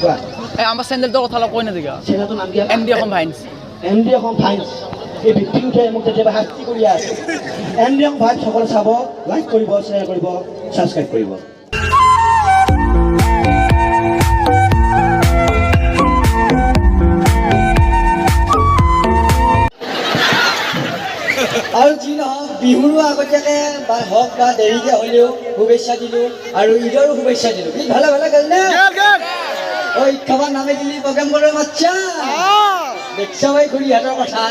কোৱা এই আমাৰ চেণ্ডেলটোৰ কথা অলপ কৈ নাথাকিবা চেনেলটোৰ নাম কি MD অসম ফাইন্স MD অসম ফাইন্স এই ভিত্তি উঠে মোক কেতিয়াবা শাস্তি কৰি আছে MD অসম ফাইন্স সকলো চাব লাইক কৰিব শ্বেয়াৰ কৰিব ছাবস্ক্ৰাইব কৰিব আৰু যি নহওক বিহুৰো আগতীয়াকৈ হওক বা দেৰিকৈ হ'লেও শুভেচ্ছা দিলোঁ আৰু ঈদৰো শুভেচ্ছা দিলোঁ ঈদ ভালে ভালে গ'ল নে ঐ খাবাৰ নামে দিলি প্ৰোগ্ৰাম কৰে মাচ্ছা দেখছা ভাই খুড়িহাটৰ কথা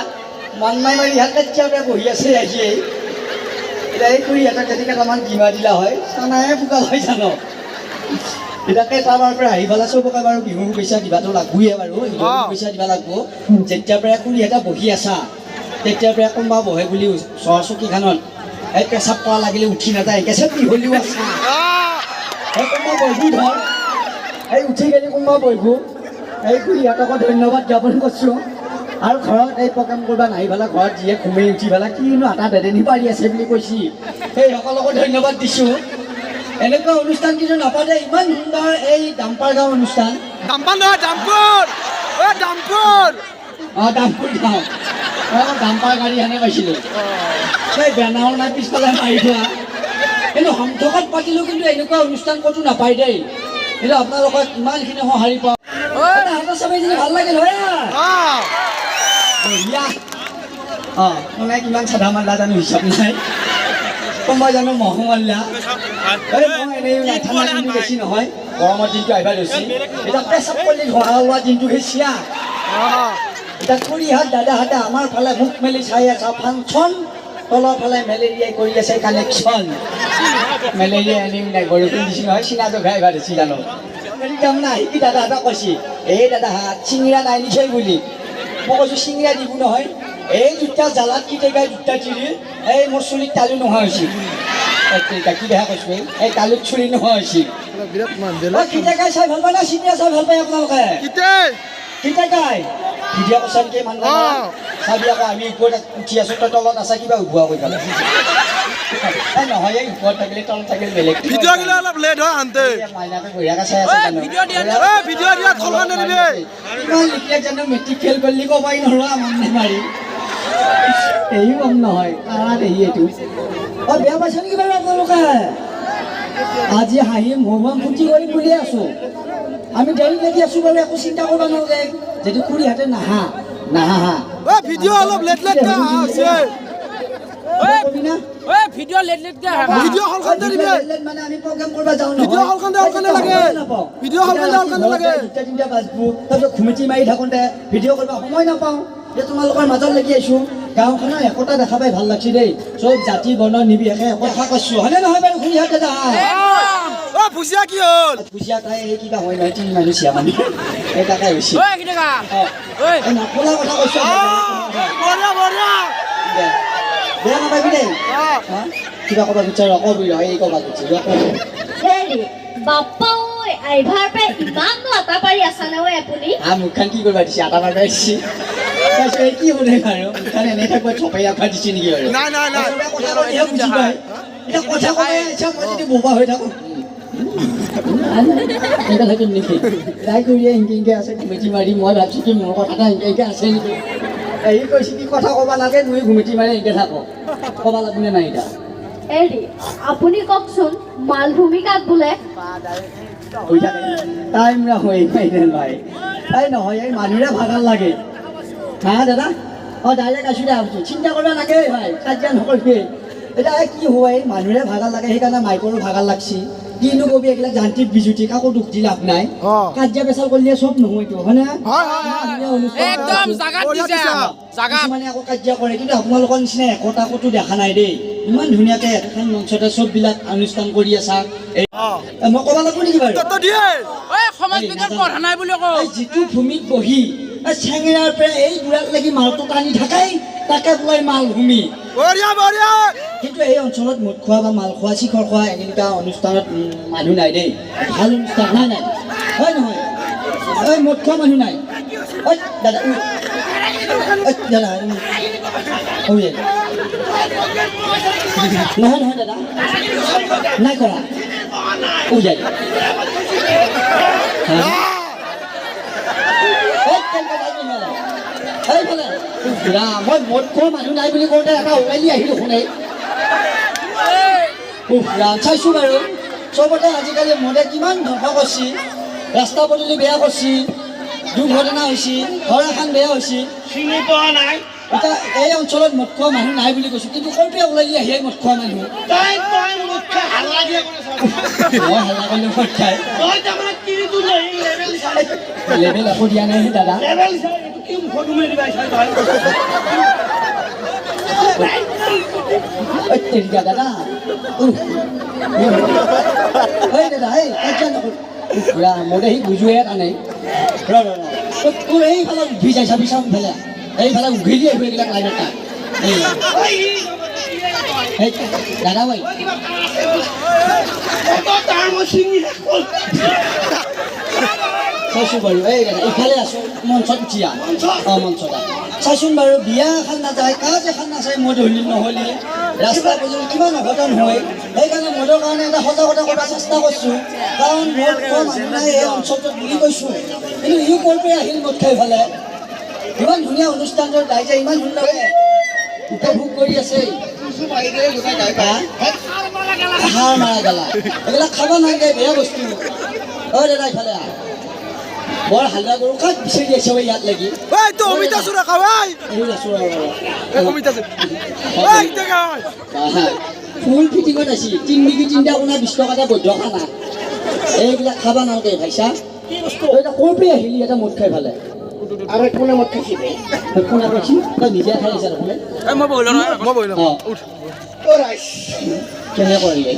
মন মাই মাৰি হাত কাচ্ছা বহি আছে আজি এতিয়া এই খুড়িহাটক যদি কেইটামান ডিমা দিলা হয় চানাহে ফুকা হয় জানো এটাকে তাৰ পৰা আহি পেলাই চবকে বাৰু বিহুৰ শুভেচ্ছা দিবাতো লাগবয়ে বাৰু ঈদৰ শুভেচ্ছা দিবা লাগব যেতিয়াৰ পৰা খুড়িহাটা বহি আছা তেতিয়াৰ পৰা কোনোবা বহে বুলি চৰ চকীখনত এই পেচাব কৰা লাগিলে উঠি নাযায় কেঁচা বিহলিও আছা সেই কোনোবা বহি ধৰ এই উঠি গেলি কোনোবা বহিব এই খুড়িহাটকো ধন্যবাদ জ্ঞাপন কৰিছোঁ আৰু ঘৰত এই প্ৰগ্ৰাম কৰিব নাহি পেলাই ঘৰত যিয়ে ঘুমি উঠি পেলাই কিনো আটা বেদেনি পাৰি আছে বুলি কৈছি সেই সকলকো ধন্যবাদ দিছোঁ এনেকুৱা অনুষ্ঠান কিন্তু নাপাতে ইমান সুন্দৰ এই ডাম্পাৰ গাঁও অনুষ্ঠান ডাম্পাৰ নহয় ডাম্পুৰ ডাম্পুৰ ডাম্পুৰ গাঁও ডাম্পাৰ গাড়ী এনে পাইছিলোঁ সেই বেনাৰ নাই পিছফালে মাৰি থোৱা কিন্তু সন্থকত পাতিলোঁ কিন্তু এনেকুৱা অনুষ্ঠান ক'তো নাপায় দেই কিন্তু আপোনালোকক ইমানখিনি সঁহাৰি পাওঁ চাবাই যদি ভাল লাগিল হয় মানে কিমান চাধা মাল্লা জানো হিচাপ নাই কোনোবা জানো মহো মাল্লা মই এনেই ঠাণ্ডা দিনটো বেছি নহয় গৰমৰ দিনটো আহিবা লৈছে এতিয়া পেচাব কৰিলে ঘৰা হোৱা দিনটো সেই চিয়া এতিয়া খুড়ীহাত দাদাহঁতে আমাৰ ফালে মুখ মেলি চাই আছে ফাংচন তলৰ ফালে মেলেৰিয়াই কৰি আছে কানেকশ্যন মেলেৰিয়া আনিম নাই বৰষুণ দিছি নহয় চিনা জঘা আহিবা দিছি জানো তাৰমানে আহি কি দাদাহঁতক কৈছে এই দাদাহঁত চিঙিৰা নাই নিছে বুলি মই কৈছোঁ চিঙিৰা দিব নহয় এই দুটা জালাত কি টেকাই দুটা চিৰি এই মোৰ চুলিত তালু নোহোৱা হৈছিল কি বেয়া কৈছোঁ এই তালুত চুলি নোহোৱা হৈছিল কি টেকাই চাই ভাল পায় না চিঙিৰা চাই ভাল পায় আপোনালোকে কি টেকাই ভিডিঅ' কৈছানকে মানুহ চাবি আকৌ আমি ওপৰত উঠি আছোঁ তই তলত আছা কিবা উভোৱা কৰি পেলাই নহয় এই ওপৰত থাকিলে তলত থাকিলে বেলেগ ভিডিঅ' গিলা অলপ লেট হয় আনতে মাইনাকে বঢ়িয়াকৈ চাই আছে ভিডিঅ' দিয়া থলকানে দিবি ইমান লিখিলে জানো মেট্ৰিক ফেইল কৰিলি ক'বাই নৰোৱা মানুহে মাৰি এই কম নহয় কাৰা দেহি এইটো বেয়া পাইছে নেকি বাৰু আপোনালোকে আজি হাঁহি মহুৱাম ফূৰ্তি কৰিম বুলি আছোঁ আমি দেৰি লাগি আছোঁ বাৰু একো চিন্তা কৰিব নালাগে যদি খুড়ীহাতে নাহা ভিডিঅ' অলপ লেট লেট আছে ভিডিঅ' লেট ভিডিঅ' হলখনতে দিবি মানে আমি প্ৰগ্ৰাম কৰিব যাওঁ ভিডিঅ' হলখনতে লাগে ভিডিঅ' হলখনতে লাগে দুটা তিনিটা বাজব তাৰপিছত ঘুমিটি মাৰি থাকোঁতে ভিডিঅ' কৰিব সময় নাপাওঁ এতিয়া তোমালোকৰ মাজত লাগি আহিছোঁ গাঁওখনৰ একতা দেখা পাই ভাল লাগছে দেই চব জাতি বৰ্ণ নিৰ্বিশেষে একতা কৰিছোঁ হয়নে নহয় বাৰু খুড়ীহাত দাদা ভুজিয়া কি হ'ল ভুজিয়া খাই এই কিবা হয় নহয় তিনি মানুহ চিয়া মানুহ এই তাকাই হৈছে নকলা কথা কৈছোঁ বেয়া নাপাবি দেই কিবা ক'ব বিচাৰ কবি এই ক'ব বিচাৰ বাপ্পা ঐ আইভাৰ পৰা ইমাননো আটা পাৰি আছা নে ঐ আপুনি মুখখন কি কৰিব দিছে আটা মাৰিব দিছে কি শুনে বাৰু মুখখন এনেই থাকিব চপাই আফা দিছে নেকি বাৰু বুজি পায় এতিয়া কথা ক'লে মই যদি বোবা হৈ থাকোঁ এনেকৈ থাকিম নেকি তাই কৰিয়ে এনেকৈ আছে ঘুমেটি মাৰি মই ভাবিছোঁ কি মোৰ কথা এটা এনেকৈ আছে নেকি এই কৈছে কি কথা ক'ব লাগে তুমি ঘুমেটি মাৰি এনেকৈ থাকোঁ ক'ব লাগবনে নাই এতিয়া এৰি আপুনি কওকচোন মালভূমি কাক বোলে হৈ থাকে টাইম নহয় নাই তাই নহয় এই মানুহৰে ভাগাৰ লাগে হা দাদা ডাইৰেক্ট আছোঁ দে ভাবিছোঁ চিন্তা কৰিব লাগে ভাই কাজিয়া নকৰিবি এতিয়া কি হয় এই মানুহৰে ভাগাৰ লাগে সেইকাৰণে মাইকৰো ভাগাৰ লাগছি কিনো কবি এইবিলাক যান্ত্ৰিক বিজুতি কাকো দুখ দি লাভ নাই কাজিয়া পেচাল কৰিলে চব নহয়তো হয়নে মানে আকৌ কাজিয়া কৰে কিন্তু আপোনালোকৰ নিচিনা একতা ক'তো দেখা নাই দেই ইমান ধুনীয়াকৈ এখন মঞ্চতে চববিলাক অনুষ্ঠান কৰি আছা মই ক'ব লাগিব নেকি বাৰু যিটো ভূমিত বহি চেঙেৰাৰ পৰা এই বুঢ়াক লাগি মালটো টানি থাকাই তাকে বোলে মালভূমি কিন্তু এই অঞ্চলত মদ খোৱা বা মাল খোৱা শিখৰ খোৱা এনেকুৱা অনুষ্ঠানত মানুহ নাই দেই ভাল অনুষ্ঠান নাই নাই হয় নহয় এই মদ খোৱা মানুহ নাই ঐ দাদা দাদা নহয় নহয় দাদা নাই কৰা মই মদ খোৱা মানুহ নাই বুলি কওঁতে এটা ওলালি আহিলো শুনে চাইছোঁ বাৰু চবতে আজিকালি মদে কিমান ধ্বংস কৰিছে ৰাস্তা পদূলি বেয়া কৰিছে দুৰ্ঘটনা হৈছে ঘৰ এখন বেয়া হৈছে চিনি পোৱা নাই এতিয়া এই অঞ্চলত মদ খোৱা মানুহ নাই বুলি কৈছোঁ কিন্তু ক'ৰ পৰা ওলালি আহি মদ খোৱা মানুহ তই মুখ্য হাল্লা দিয়া মই হাল্লা কৰিলোঁ মদ খাই তই তাৰমানে তিৰিটো লৈ লেভেল চাই লেভেল একো দিয়া নাই দাদা লেভেল চাই এইটো কি মুখত উমাই দিবা চাই তই দাদা দাদা এই কাজিয়া নকৰোঁ মদে সি বুজোৱে টানে তোৰ এইফালে উঠি যায় চাবি চাম ফেলে এইফালে উঘিলি আহিব এইবিলাক লাইনত তাক দাদা ভাই তাৰ মই চিঙি চাইছোঁ বাৰু এই দাদা ইফালে আছোঁ মঞ্চত উঠিয়া অঁ মঞ্চত চাইচোন বাৰু বিয়া এখন নাযায় কাজ এখন নাচায় মদ হলি নহ'লি ৰাস্তা পদূলি কিমান অঘটন হয় সেইকাৰণে মদৰ কাৰণে এটা সজাগতা কৰাৰ চেষ্টা কৰিছোঁ কাৰণ মদ খোৱা মানুহ নাই এই অঞ্চলটোত বুলি কৈছোঁ কিন্তু ইও ক'ৰ পৰা আহিল মদ খাই ফালে ইমান ধুনীয়া অনুষ্ঠানটোৰ ৰাইজে ইমান সুন্দৰকৈ উপভোগ কৰি আছে সাৰ মাৰা গেলা এইবিলাক খাব নালাগে বেয়া বস্তু অ দাদা ইফালে আহ বৰ হাল্লা কৰোঁ কাক বিচাৰি আছে ইয়াত লাগি এই তো অমিতা চুৰা খাৱাই এই আছোঁ অমিতা এই দেখা ফুল ফিটিঙত আছি 3 বিঘি 3টা কোণা 20 টকাতে বৈধ খানা এইবিলাক খাব নালাগে ভাইছা এটা ক'ৰ পৰা আহিলি এটা মদ খাই ফালে আৰু কোনে মত খাইছি কোনে কৈছি তই নিজে খাই আহিছা দেখোন মই বহিলো অঁ অ ৰাইছ কেনে কৰিলে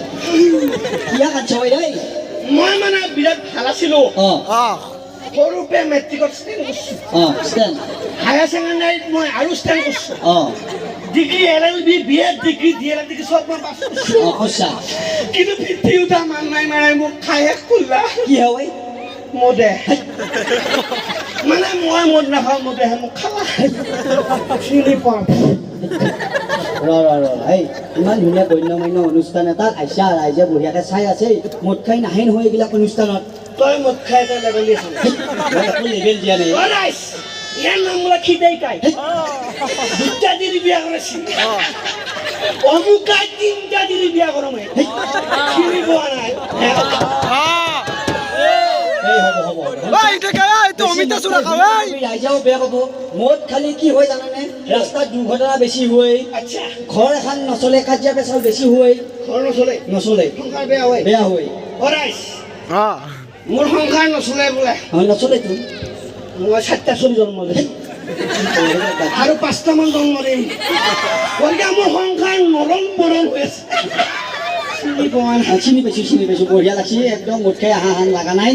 কিয়া কাটছ এই মই মানে বিৰাট ভাল আছিলোঁ অঁ সৰুৰ পৰা মেট্ৰিকত ষ্টেণ্ড কৰিছোঁ অঁ ষ্টেণ্ড হায়াৰ ছেকেণ্ডাৰীত মই আৰু ষ্টেণ্ড কৰিছোঁ অঁ degree LLB BEd degree DLEd degree চব মই পাছ কৰিছোঁ অঁ সঁচা কিন্তু পিঠি উঠা মান নাই মাৰাই মোক খাই শেষ কৰিলা কি হয় মদে মানে মই মদ নাখাওঁ মদেহে মোক খালা চিনি পাওঁ এই ইমান ধুনীয়া গণ্যমান্য অনুষ্ঠান এটাত আইছা ৰাইজে বঢ়িয়াকৈ চাই আছে মদ খাই নাহে নহয় এইবিলাক অনুষ্ঠানত তই মদ খাই তই লেবেলি খাম মই একো লেবেল দিয়া নাই ইয়াৰ নাম বোলে খিদাই কাই দুটা দিদি বিয়া কৰাইছি অমুকাই 3টা দিদি বিয়া কৰা মই চিনি পোৱা নাই ৰাইজেও বেয়া পাব মদ খালি কি হয় জানানে ৰাস্তাত দুৰ্ঘটনা বেছি হয় আচ্ছা ঘৰ এখন নচলে কাজিয়া পেচাল বেছি হয় ঘৰ নচলে নচলে সংসাৰ বেয়া হয় বেয়া হয় মোৰ সংসাৰ নচলে বোলে নচলেতো মই 4টা ছোৱালী জন্ম দিম আৰু 5টামান জন্ম দিম গতিকে মোৰ সংসাৰ নৰম বৰম হৈ আছে চিনি পাইছোঁ বঢ়িয়া লাগছি একদম মদ খাই আহা লগা নাই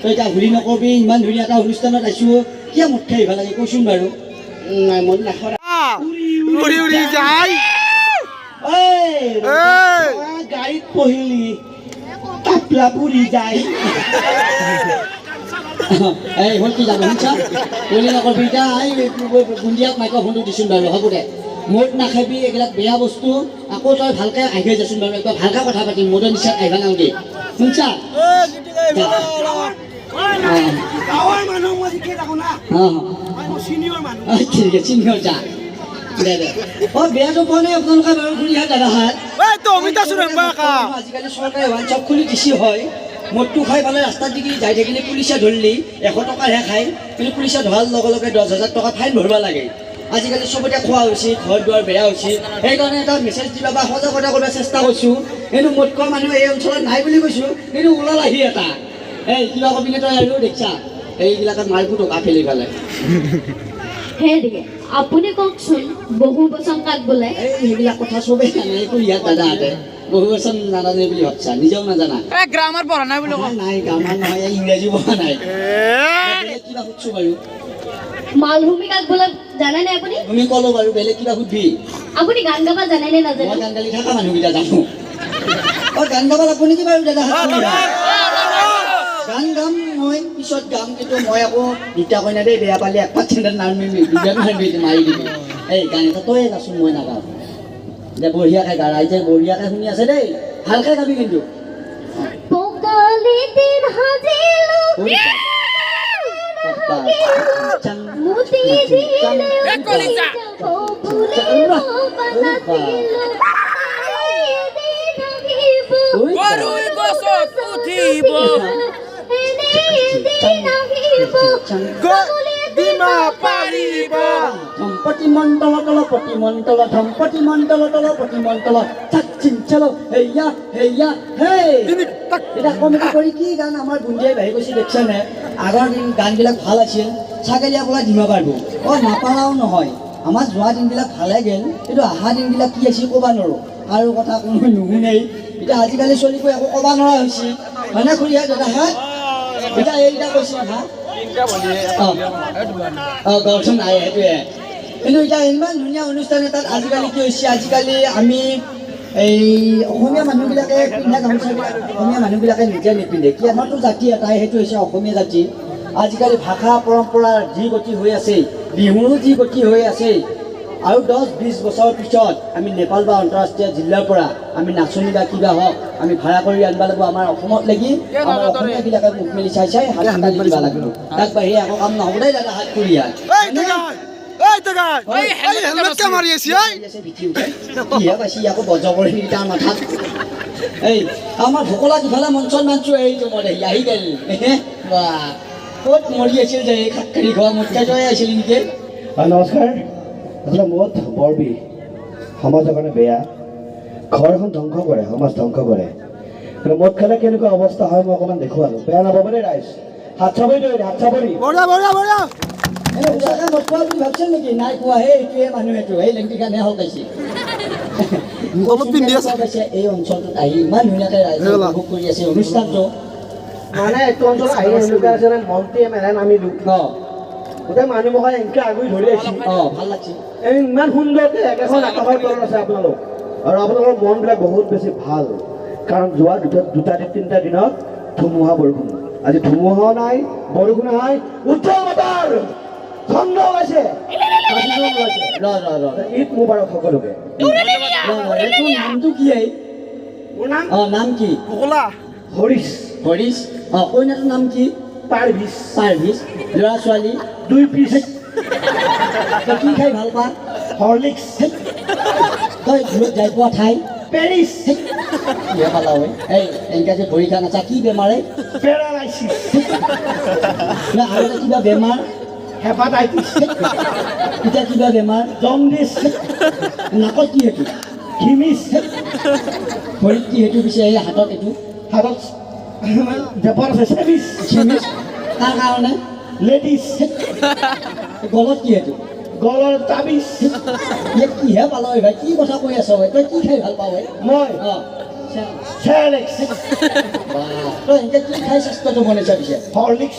তই এতিয়া ঘূৰি নকবি ইমান ধুনীয়া এটা অনুষ্ঠানত আহিছোঁ কিয় মদ খাই আহিব লাগে কৈছোন বাৰু নাই মদ নাখাওঁ উৰি উৰি যায় গাড়ীত পঢ়িলি তাপলা পুৰি যায় এই হ'ল কি যাব শুনছা বুলি নকবি এতিয়া এই বুন্দিয়াক মাইক্ৰফোনটো দিছোন বাৰু হ'ব দে মদ নাখাবি এইবিলাক বেয়া বস্তু আকৌ তই ভালকৈ আহি যাচোন বাৰু একদম ভালকৈ কথা পাতিম মদৰ নিচাত আহিব নালাগে শুনছা গাঁৱৰ মানুহ মই শিকাই থাকোঁ না অঁ মই চিনিয়ৰ মানুহ ঠিক আছে চিনিয়ৰ যা দে অঁ বেয়াটো পোৱা নাই আপোনালোকে বাৰু খুৰীহাত দাদাহাত আজিকালি চৰকাৰে ওৱান শ্বপ খুলি দিছি হয় মদটো খাই পালে ৰাস্তাত দেখি যাই থাকিলে পুলিচে ধৰিলি 100 টকাৰহে খায় কিন্তু পুলিচে ধৰাৰ লগে লগে 10,000 টকা ফাইন ভৰিব লাগে আজিকালি চবতে খোৱা হৈছে ঘৰ দুৱাৰ বেয়া হৈছে সেইকাৰণে এটা মেছেজ দিবা বা সজাগতা কৰাৰ চেষ্টা কৰিছোঁ কিন্তু মদ খোৱা মানুহ এই অঞ্চলত নাই বুলি কৈছোঁ কিন্তু ওলাল আহি এটা এই কিবা কবিনে তই আৰু দেখিছা এইবিলাকত মালবোৰ টকা ফেলি পেলাই হেৰি আপুনি কওকচোন বহু বচন কাক বোলে এই সেইবিলাক কথা চবেই জানে খুৰীহাত দাদাহঁতে বহু বচন নাজানে বুলি ভাবছা নিজেও নাজানা গ্ৰামাৰ পঢ়া নাই বুলি নাই গাঁৱৰ নহয় ইংৰাজী পঢ়া নাই কিবা সুধছোঁ বাৰু মালভূমি কাক বোলে জানেনে আপুনি তুমি ক'লো বাৰু বেলেগ কিবা সুধবি আপুনি গান গাব জানেনে মই নাজানে গান গালি থকা মানুহকেইটা জানো অঁ গান গাব আপুনি কি বাৰু দাদা গান গাম মই পিছত গাম কিন্তু মই আকৌ দুটা কইনা দেই বেয়া পালে একপাত চেণ্ডেল নামিবি দুটা মাৰিবি মাৰি দিবি এই গান এটা তই গাচোন মই নাগাওঁ যে বঢ়িয়াকৈ গা ৰাইজে বঢ়িয়াকৈ শুনি আছে দেই ভালকৈ গাবি কিন্তু পকালি দিন হাজিলো মোতি দিলে উঠি যাব ভুলিব নাছিলো এদিন আহিব গৰুই গছত উঠিব এদিন আহিব ডিমা পাৰিব ধম্পতি মণ্ডল তল পতি মণ্ডল ধম্পতি মণ্ডল তল পতি মণ্ডল চাচিন চলো হেয়া হেয়া হে এটা কমিটি কৰি কি গান আমাৰ বুন্দিয়াই বাঢ়ি গৈছে দেখিছেনে আগৰ দিন গানবিলাক ভাল আছিল ছাগলীয়া পলা দিব পাৰিব নাপালাও নহয় আমাৰ যোৱা দিনবিলাক ভালে গ'ল কিন্তু অহা দিনবিলাক কি আছিল ক'ব নোৱাৰোঁ আৰু কথা কোনো নুশুনেই এতিয়া আজিকালি চলিব একো ক'ব নোৱাৰা হৈছে হয়নে খুৰীয়া দাদাহঁত এতিয়া এইকেইটা কৈছে হা গৌৰৱ নাই সেইটোৱে কিন্তু এতিয়া ইমান ধুনীয়া অনুষ্ঠান এটাত আজিকালি কি হৈছে আজিকালি আমি এই অসমীয়া মানুহবিলাকে পিন্ধা গামোচাবিলাক অসমীয়া মানুহবিলাকে নিজে নিপিন্ধে কি আমাৰতো জাতি এটাই সেইটো হৈছে অসমীয়া জাতি আজিকালি ভাষা পৰম্পৰাৰ যি গতি হৈ আছে বিহুৰো যি গতি হৈ আছে আৰু 10-20 বছৰৰ পিছত আমি নেপাল বা আন্তঃৰাষ্ট্ৰীয় জিলাৰ পৰা আমি নাচনি বা কিবা হওক আমি ভাড়া কৰি আনিব লাগিব আমাৰ অসমত লাগি আমাৰ অসমীয়াবিলাকে মুখ মেলি চাই চাই হাত কাটি দিব লাগিব তাক বাহিৰে একো কাম নহ'ব দেই দাদা হাত কৰিয়া হেলমেট কে মাৰি আছে কিহে পাইছি আকৌ বজ কৰি তাৰ মাথাত এই আমাৰ ভোকলা কিফালে মঞ্চত মানছো এইটো মৰে আহি গেল বাহ ক'ত মৰি আছিল যে এই খাটকাৰি খোৱা মোতকৈ জয় আছিল নেকি নমস্কাৰ আচলতে মদ বৰ বিষ সমাজৰ কাৰণে বেয়া ঘৰ এখন ধ্বংস কৰে সমাজ ধ্বংস কৰে কিন্তু মদ খালে কেনেকুৱা অৱস্থা হয় মই অকণমান দেখুৱালোঁ বেয়া নাপাব দেই ৰাইজ হাত চাপৰি ধৰি হাত চাপৰি বঢ়িয়া বঢ়িয়া বঢ়িয়া সঁচাকৈ মদ খোৱা বুলি ভাবছিল নেকি নাই খোৱা সেই এইটোৱে মানুহ এইটো এই লেংটি কাৰণে হল পাইছে অলপ পিন্ধি আছে এই অঞ্চলটোত আহি ইমান ধুনীয়াকৈ ৰাইজে উপভোগ কৰি আছে অনুষ্ঠানটো মানে এইটো অঞ্চলত আহি এনেকুৱা আছে মন্ত্ৰীয়ে মেলে নামিলোঁ অঁ গোটেই মানুহমখাই এনেকৈ আগুৰি ধৰি আহিছিল অঁ ভাল লাগছে এই ইমান সুন্দৰকৈ একেখন আকাশৰ তলত আছে আপোনালোক আৰু আপোনালোকৰ মনবিলাক বহুত বেছি ভাল কাৰণ যোৱা দুটা তিনিটা দিনত ধুমুহা বৰষুণ আজি ধুমুহাও নাই বৰষুণ নাই উজ্জ্বল বতৰ চন্দ্ৰ ওলাইছে ঈদ মুবাৰক সকলোকে এইটো নামটো কি এই মোৰ নাম অঁ নাম কি ভোকলা হৰিশ হৰিশ অঁ কইনাটোৰ নাম কি পাৰ্ভিছ পাৰ্ভিছ ল'ৰা ছোৱালী 2 পিচ তই কি খাই ভাল পা হৰলিক্স তই দূৰত যাই পোৱা ঠাই পেৰিছ কিয় পালা হয় এই এনেকৈ যে ভৰি খা নাচা কি বেমাৰে পেৰালাইচিছ আৰু এটা কিবা বেমাৰ হেপাটাইটিছ এতিয়া কিবা বেমাৰ জণ্ডিছ নাকত কি সেইটো ঘিমিছ ভৰিত কি সেইটো পিছে এই হাতত এইটো হাতত জেপৰ আছে চেমিছ চিমিচ তাৰ কাৰণে লেডিছ গলত কি সেইটো গলৰ তাবিজ ইয়াক কিহে পাল ঐ ভাই কি কথা কৈ আছ ঐ তই কি খাই ভাল পাৱ ঐ মই অঁ চেৰেক্স তই এনেকৈ কি খাই স্বাস্থ্যটো বনাইছা পিছে হৰলিক্স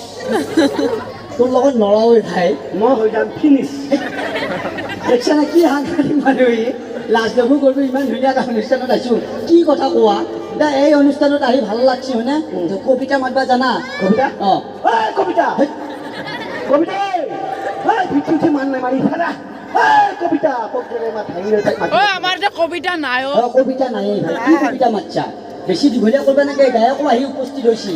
তোৰ লগত নৰাও ভাই মই হৈ যাম ফিনিছ দেখিছা নে কি সাংঘাতিক মানুহ ই লাজ দেখো কৰিব ইমান ধুনীয়া এটা অনুষ্ঠানত আহিছোঁ কি কথা কোৱা এতিয়া এই অনুষ্ঠানত আহি ভাল লাগছে হয়নে কবিতা মাতবা জানা কবিতা অঁ এই কবিতা কবিতা এই ভিতৰতে মান নাই মাৰি ফাৰা এই কবিতা কবিতা মাত ভাঙি তাক মাতি ঐ আমাৰ যে কবিতা নাই অ অঁ কবিতা নাই ভাই কি কবিতা মাতছা বেছি দীঘলীয়া কৰিব নালাগে গায়কো আহি উপস্থিত হৈছে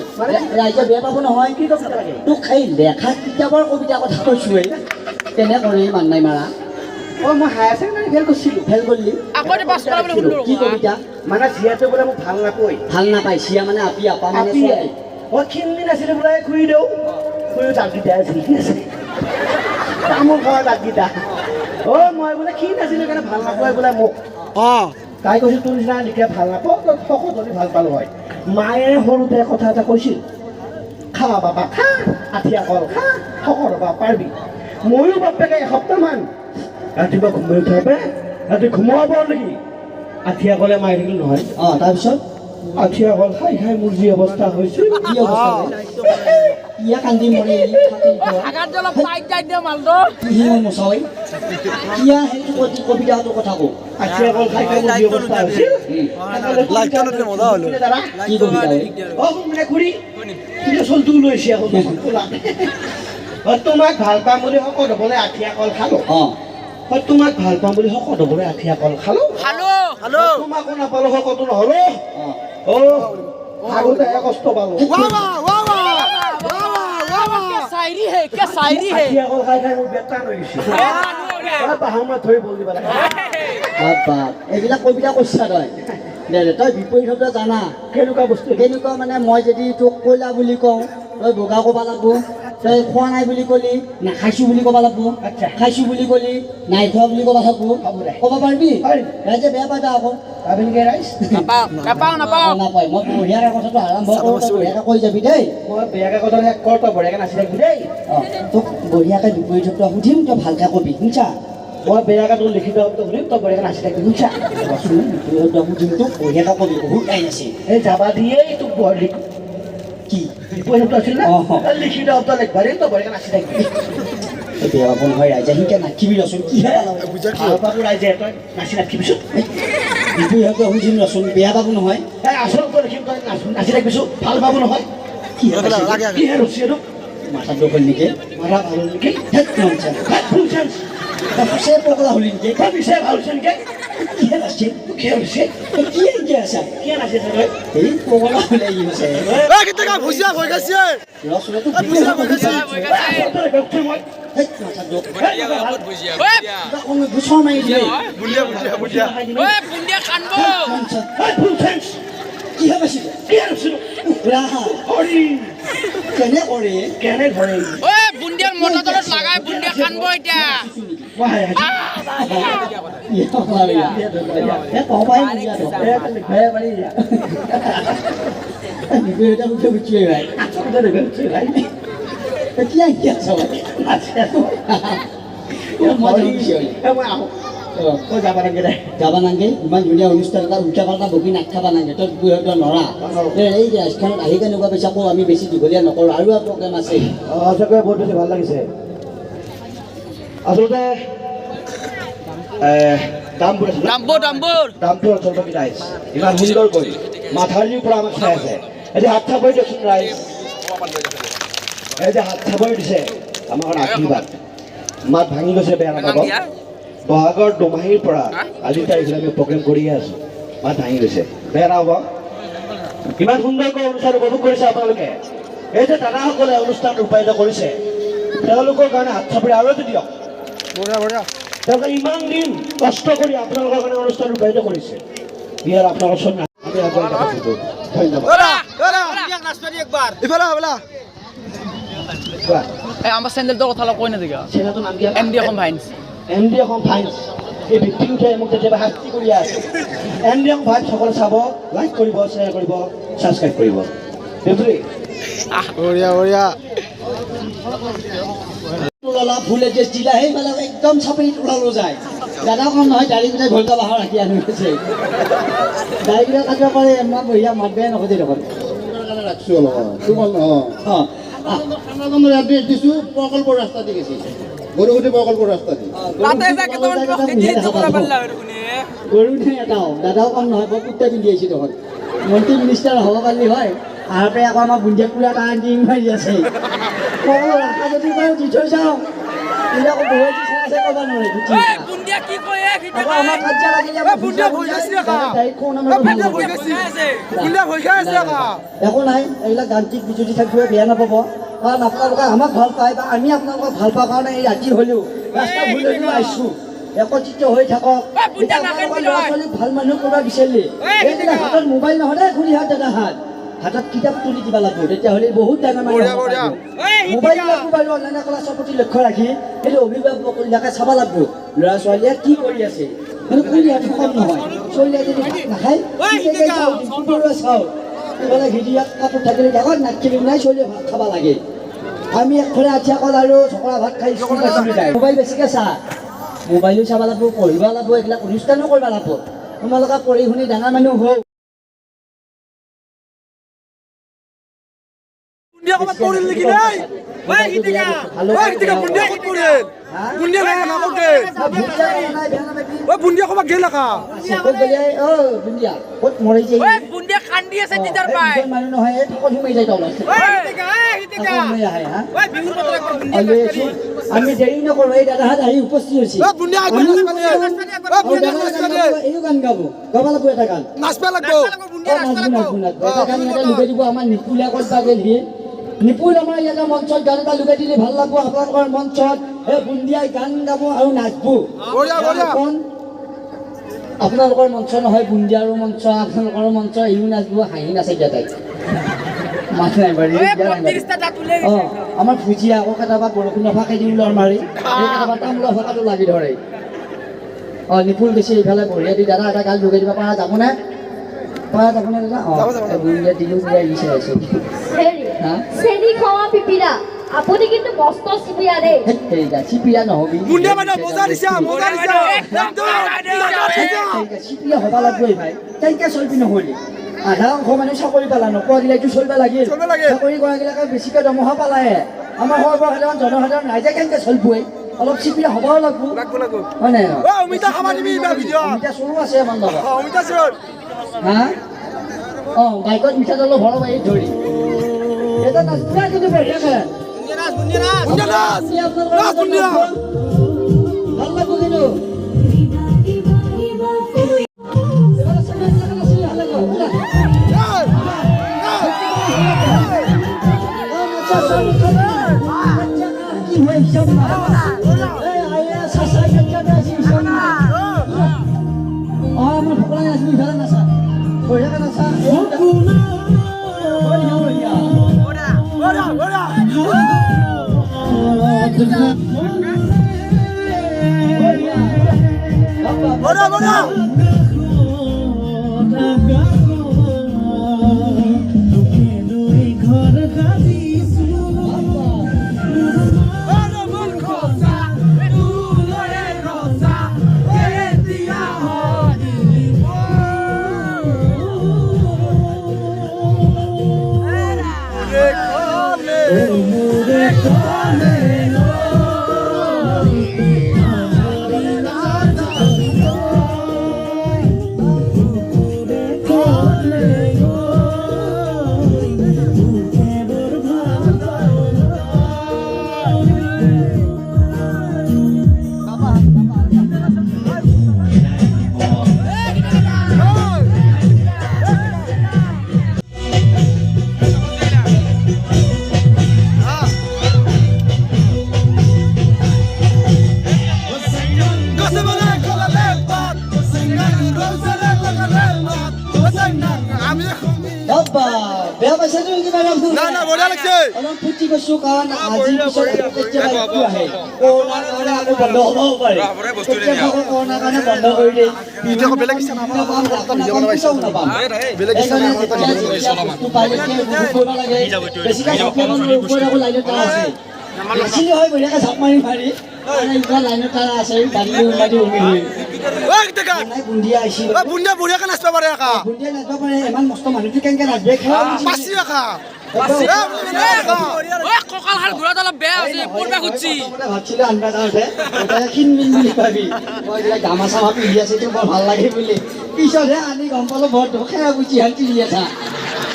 ৰাইজে বেয়া পাব নহয় কি কবিতা লাগে তোক সেই লেখা কিতাপৰ কবিতা কথা কৈছোঁ এই তেনে কৰি মান নাই মাৰা অঁ মই হায়াৰ ছেকেণ্ডাৰী ফেইল কৰিছিলোঁ ফেল কৰিলি আগতে পাছ কৰা বুলি শুনিলো কি কবিতা মানে জীয়াটো বোলে মোক ভাল নাপায় ভাল নাপায় চিয়া মানে আপি আপা মানে আপি ছোৱালী মই ক্ষীণমিন আছিলোঁ বোলে খুৰি দিওঁ খুৰি দাঁতকেইটা আছিল তামোল খোৱা দাঁতকেইটা অঁ মই বোলে ক্ষীণ আছিলোঁ কাৰণে ভাল নাপায় বোলে মোক অঁ তাই কৈছিল তোৰ নিচিনা লিখে ভাল নাপাওঁ তই শকত যদি ভাল পালোঁ হয় মায়ে সৰুতে কথা এটা কৈছিল খা বাবা খা আঠিয়া কল খা শকত হ'বা পাৰিবি ময়ো বাপেকে এসপ্তাহমান ৰাতিপুৱা ঘুমাই উঠাই পাই ৰাতি ঘুমাব নেকি আঠিয়া কলে মাৰি থাকিল নহয় অঁ তাৰপিছত আঠিয়া কল খাই খাই মোৰ যি অৱস্থা হৈছিল কি অৱস্থা ইয়া কান্দি মৰি আগাত যে অলপ টাইট টাইট দিয়ে মালটো কি মচাই কিয়া সেইটো কবিতাটোৰ কথা কওঁ আঠিয়া কল খাই খাই মোৰ যি অৱস্থা হৈছিল লাইটটা নতুন মজা হলো কি কবিতা অঁ মানে খুৰী তুমি চলটো লৈছে আকৌ তোমাক ভাল পাম বুলি শকত হ'বলৈ আঠিয়া কল খালোঁ অঁ তোমাক ভাল পাম বুলি শকত হ'বলৈ আঠিয়া কল খালোঁ খালো হেল্ল' তোমাকো নাপালোঁ শকতো নহ'লো অঁ অঁ আগতে কষ্ট পালোঁ ৱাহ ৱাহ ৱাহ ৱাহ ৱাহ ৱাহ शायरी है क्या शायरी है আঠিয়া কল খাই খাই মোৰ বেটা লৈ গৈছে বাহৰ মাত ধৰি বল দিব লাগে বাপ এইবিলাক কবিতা কৈছা তই দে তই বিপৰীত শব্দ জানা কেনেকুৱা বস্তু কেনেকুৱা মানে মই যদি তোক কয়লা বুলি কওঁ তই বগা ক'ব লাগিব তই খোৱা নাই বুলি ক'লি নাখাইছোঁ বুলি ক'ব লাগিব আচ্ছা। খাইছোঁ বুলি ক'লি নাই খোৱা বুলি ক'ব লাগিব ক'ব পাৰিবি পাৰিম। ৰাইজে বেয়া পাই তই আকৌ আবেলিকে ৰাইজ নাপাওঁ নাপায় মই বঢ়িয়াকৈ কথাটো আৰম্ভ কৰোঁ তই বঢ়িয়াকৈ কৈ যাবি দেই মই বেয়াকে কথা শেষ কৰ তই বঢ়িয়াকে নাচি থাকিবি দেই অঁ তোক বঢ়িয়াকৈ বিপৰীত শব্দ সুধিম তই ভালকৈ কবি শুনছা মই বেয়াকে তোৰ লিখিত শব্দ শুনিম তই বঢ়িয়াকে নাচি থাকিবি শুনছা ৰচোন বিপৰীত শব্দ সুধিম তোক বঢ়িয়াকৈ কবি বহুত টাইম আছে এই যাবা দিয়েই তোক কি বিপৰীত শব্দ আছিল না অহ। লিখিত শব্দ লিখবা দেই তই বঢ়িয়াকে নাচি থাকিবি তই বেয়া পাব নহয় ৰাইজে সিকে নাখিবি ৰচোন কিহে ভাল পাবো ৰাইজে তই নাচি নাথাকিবিচোন বিপৰীত শব্দ সুধিম ৰচোন বেয়া পাব নহয় এই আচল তই লিখিম তই নাচি থাকিবিচোন ভাল পাবো নহয় কিহে পাইছে? কিহে ৰচি এইটো মাথাত দুখ হ'ল নেকি মাৰা ভাল নেকি ধেৎ ননচেন্স। ফুল চেঞ্চ তই সঁচাই পগলা হ'লি নেকি তই পিছে ভাল হৈছে নেকি কিহে নাচছে কিহে হৈছে তই কি শিকি আছা কিহে নাচি আছ তই এই পগলা হ'লে ই হৈছে এই কেতিয়া ভুজিয়া ভয় খাইছে ৰচোনে তোক ভুজিয়া ভয় খাইছে ধেৎ মাথাত দুখ ঐ কিবা কোনো গোচৰ মাৰি দিলে বুলিয়া বুলিয়া বুলিয়া ঐ বুন্দিয়া কান্দব ননচেন্স। কিহে পাইছিল কেনে কৰে কেনে ধৰে ঐ বুন্দিয়াৰ মতা তলত লাগাই বুন্দিয়া কান্দব এতিয়া কবাই বিপৰীত মুখে বুজিয়ে ভাই কি আহি আছ যাবা নাগে ইমান ধুনীয়া অনুষ্ঠান এটা উল্টা পাল্টা বকি নাখাবা নাগে তই বিপৰীত নৰা এই ৰাজস্থানত আহি কেনেকুৱা পইচা কওঁ আমি বেছি দীঘলীয়া নকৰোঁ আৰু এটা প্ৰগ্ৰেম আছে সঁচাকৈ বহুত বেছি ভাল লাগিছে আচলতে দামবোৰ আছে দামটো আচলতে ৰাইজ ইমান সুন্দৰকৈ মাথালিৰ পৰা আমাক চাই আছে এতিয়া হাত চাপৰি দিয়কচোন ৰাইজ এই যে হাত চাপৰি দিছে আমাৰ কাৰণে আশীৰ্বাদ মাত ভাঙি গৈছে বেয়া নাপাব বহাগৰ দুমাহীৰ পৰা আজি তাৰিখলৈ আমি প্ৰগ্ৰেম কৰিয়ে আছোঁ মাত ভাঙি গৈছে বেয়া নহ'ব ইমান সুন্দৰকৈ অনুষ্ঠান উপভোগ কৰিছে আপোনালোকে এই যে দাদাসকলে অনুষ্ঠান ৰূপায়িত কৰিছে তেওঁলোকৰ কাৰণে হাত চাপৰি আৰু এটি দিয়ক বঢ়িয়া বঢ়িয়া তেওঁলোকে ইমান দিন কষ্ট কৰি আপোনালোকৰ কাৰণে অনুষ্ঠান ৰূপায়িত কৰিছে ইয়াৰ আপোনালোকৰ ওচৰত আমি আগুৱাই যাব খোজোঁ ধন্যবাদ ইফালে ইফালে কোৱা এই আমাৰ চেণ্ডেলটোৰ কথা অলপ কৈ নাথাকিবা চেনেলটোৰ নাম দিয়া MD এখন ভাইন্স MD এখন ফাইন্স এই ব্যক্তি উঠে মোক কেতিয়াবা শাস্তি কৰি আছে MD এখন ফাইন্স সকলে চাব লাইক কৰিব শ্বেয়াৰ কৰিব ছাবস্ক্ৰাইব কৰিব সেইটোৱেই বঢ়িয়া বঢ়িয়া ওলালা ফুল এড্ৰেছ দিলা সেইফালে একদম চাপৰিত ওলালো যায় দাদা কম নহয় দাড়িবিলাক ভলকা বাহাৰ ৰাখি আনি গৈছে দাড়িবিলাক কাটিব পাৰে ইমান বঢ়িয়া মাত বেয়া নকৰি দেখোন ৰাখছো অলপ তোমাল নহয় অঁ খানাখনৰ এড্ৰেছ দিছোঁ প্ৰকল্পৰ ৰাস্তা দি গৈছে গৰুগুটি প্ৰকল্পৰ ৰাস্তা দি তাতে যা কেইটামান কিবা খেতি জোকৰা পাল্লা আৰু কোনে গৰু নাই এটাও দাদাও কম নহয় বৰ কুৰ্তা পিন্ধি আহিছে দেখোন মন্ত্ৰী মিনিষ্টাৰ হ'ব পাৰিলি হয় আহোঁতে আকৌ আমাৰ বুন্দিয়া কুৰা কাৰেণ্টিং মাৰি আছে ৰাস্তা যদি বাৰু দি থৈ যাওঁ তেতিয়া আকৌ বহুৱাই চাই আছে ক'ব নোৱাৰে ঐ বুন্দিয়া কি কয় আকৌ আমাৰ কাজিয়া লাগিলে আমাৰ বুন্দিয়া ভয় খাইছে আকা। গাড়ীত কোন একো নাই এইবিলাক যান্ত্ৰিক বিজুতি থাকিলে বেয়া নাপাব কাৰণ আপোনালোকে আমাক ভাল পায় বা আমি আপোনালোকক ভাল পাওঁ কাৰণে এই ৰাতি হ'লেও ৰাস্তা ভুল হ'লেও আহিছোঁ একত্ৰিত হৈ থাকক এতিয়া আপোনালোকৰ ল'ৰা ছোৱালীক ভাল মানুহ কৰিব বিচাৰিলে এইবিলাক হাতত মোবাইল নহ'লে ঘূৰি হাত দাদা হাতত কিতাপ তুলি দিব লাগিব তেতিয়াহ'লে বহুত ডাঙৰ মানুহ হ'ব পাৰিব। মোবাইলবিলাকো বাৰু অনলাইন ক্লাছৰ প্ৰতি লক্ষ্য ৰাখি সেইটো অভিভাৱকবিলাকে চাব লাগিব ল'ৰা ছোৱালীয়ে কি কৰি আছে মানে কৰি হাতটো কম নহয় ছোৱালীয়ে যদি ভাত নাখায় চাওঁ এইফালে ভিডিঅ'ত কাপোৰ থাকিলে দেখত নাটকিলি নাই ছোৱালীয়ে ভাত খাব লাগে আমি একফালে আঠিয়া কল আৰু চকৰা ভাত খাই স্কুল পাইছিলোঁ যায় মোবাইল বেছিকৈ চা মোবাইলো চাব লাগিব পঢ়িব লাগিব এইবিলাক অনুষ্ঠানো কৰিব লাগিব তোমালোকে পঢ়ি শুনি ডাঙৰ মানুহ হওক বুন্দিয়া ক'ৰবাত পৰিল নেকি দেই বুন্দিয়া ক'ত পৰিল বুন্দিয়া বেয়া নাপাকে বুন্দিয়া ক'ৰবাত গেল আকা ক'ত মৰি যায় ঐ বুন্দিয়া কান্দি আছে তিতাৰ পাই মানুহ নহয় এই ঠকত সোমাই যায় তলত বিহুৰ বতৰ একবাৰ বুন্দিয়া আমি দেৰি নকৰোঁ এই দাদাহঁত আহি উপস্থিত হৈছে বুন্দিয়া আগবাঢ়ি এইও গান গাব গাব লাগিব এটা গান নাচবা লাগব এটা গান এটা লুকাই দিব আমাৰ নিপুলীয়া ক'ত বা গ'ল সি নিপুল আমাৰ ইয়াতে মঞ্চত গান এটা লুকাই দিলে ভাল লাগব আপোনালোকৰ মঞ্চত এই বুন্দিয়াই গান গাব আৰু নাচব বঢ়িয়া, বঢ়িয়া। আপোনালোকৰ মঞ্চ নহয় বুন্দিয়াৰো মঞ্চ আপোনালোকৰ মঞ্চ ইও নাচব হাঁহি নাচে তাই মাছ নাই বাৰু ঐ ৩৫টা দাঁত ওলাই অঁ গৈছে আমাৰ ভুজিয়া আকৌ কেতিয়াবা বৰষুণ নফাকে দিওঁ লৰ মাৰি কেতিয়াবা তামোলৰ ফকাটো লাগি ধৰে অঁ নিপুল গৈছে এইফালে বঢ়িয়া দি দাদা এটা গান লুকাই দিব পৰা যাবনে দাদা অঁ বুন্দিয়া দিলোঁ বুঢ়াই দিছে আছে হেৰি হা? চেনি খোৱা পিপিৰা আপুনি কিন্তু মস্ত চিপিৰা দেই চিপিয়া নহবি বুন্দিয়া বাইদেউ মজা দিছা মজা দিছা চিপিয়া হ'ব লাগবই ভাই কেনেকৈ চলিবি নহ'লি আধা অংশ মানুহ চাকৰি পালা নোপোৱাগিলাকতো চলিব লাগিল চলিব লাগে। চাকৰি কৰাগিলাকে বেছিকৈ দৰমহা পালাহে আমাৰ সৰ্বসাধাৰণ জনসাধাৰণ ৰাইজে কেনেকৈ চলিবই অলপ চিপিয়া হ'বও লাগব লাগব হয় নাই ঐ অমিতা খাবা দিবি এইবাৰ ভিডিঅ' অমিতা চৰু আছে আমাৰ লগত অমিতা চোৰ হা অঁ বাইকত মিঠাতেলো ভৰাব এই ধৰি এটা নাচ পুৰা কিন্তু বঢ়িয়াকৈ বুন্দিয়া নাচ নাচ বুন্দিয়া ভাল লাগব কিন্তু বঢ়িয়া বঢ়িয়া বেয়া পাইছে নেকি মেডাম নাই নাই বঢ়িয়া লাগিছে অলপ ফূৰ্তি কৰিছোঁ কাৰণ আজি পিছত কেতিয়াবা এইটো আহে কৰোণাৰ কাৰণে আকৌ বন্ধ হ'বও পাৰে কেতিয়াবা আকৌ কৰোণাৰ কাৰণে বন্ধ কৰি দিয়ে এতিয়া আকৌ বেলেগ ইচ্ছা নাপাম, এটা ভিডিঅ' বনাব ইচ্ছা নাপাম বেলেগ ইচ্ছা নাই, এটা ভিডিঅ' বনাব ইচ্ছা বস্তু পাইলে কৰিব লাগে বেছিকৈ ওপৰত আকৌ লাইনত তাৰা আছে বেছি হয় বঢ়িয়াকৈ ঝাপ মাৰি মাৰি এইবিলাক লাইনত তাৰা আছে গাড়ী ওলাই দি উমি নাই বুন্দিয়া আহিছিল বুন্দিয়া বঢ়িয়াকে নাচিব পাৰে একা বুন্দিয়া নাচিব পাৰে ইমান মস্ত মানুহটো কেনেকৈ নাচবে খেলা পাচি একা ঐ কঁকালহাত ঘূৰাত অলপ বেয়া হৈছে পৰবা খুজছি ভাবছিলো আনবা যাওঁতে ক্ষীণমিন বুলি ভাবি মই এইবিলাক গামা চামা পিন্ধি আছিলো বৰ ভাল লাগে বুলি পিছতহে আনি গম পালো বৰ খেৰা গুচি হাল তিৰি আছা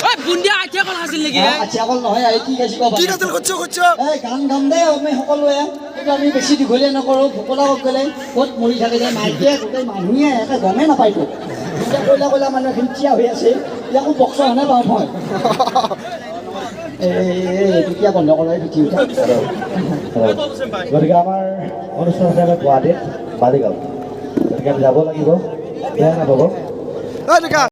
ঐ বুন্দিয়া আঠিয়া কল খাইছিল নেকি আচ্ছা অকল নহয় আৰু কি খাইছো ক'বা কি কাছিল খুচ্ছ খুচ্ছ এই গান গাম দে আমি সকলোৱে কিন্তু আমি বেছি দীঘলীয়া নকৰোঁ ভোকলা গ'লে ক'ত মৰি থাকে যে মাইকে গোটেই মানুহে একে গমেই নাপায়তো এতিয়া কয়লা কয়লা মানুহখিনি থিয়া হৈ আছে ইয়াকো বক্স হনে পাওঁ মই তেতিয়া বন্ধ কৰাই পিঠি উঠা গতিকে আমাৰ অনুষ্ঠান হিচাপে গুৱাহাটীত বালিগাঁও গতিকে আমি যাব লাগিব বেয়া নাপাব ঐ ডেকা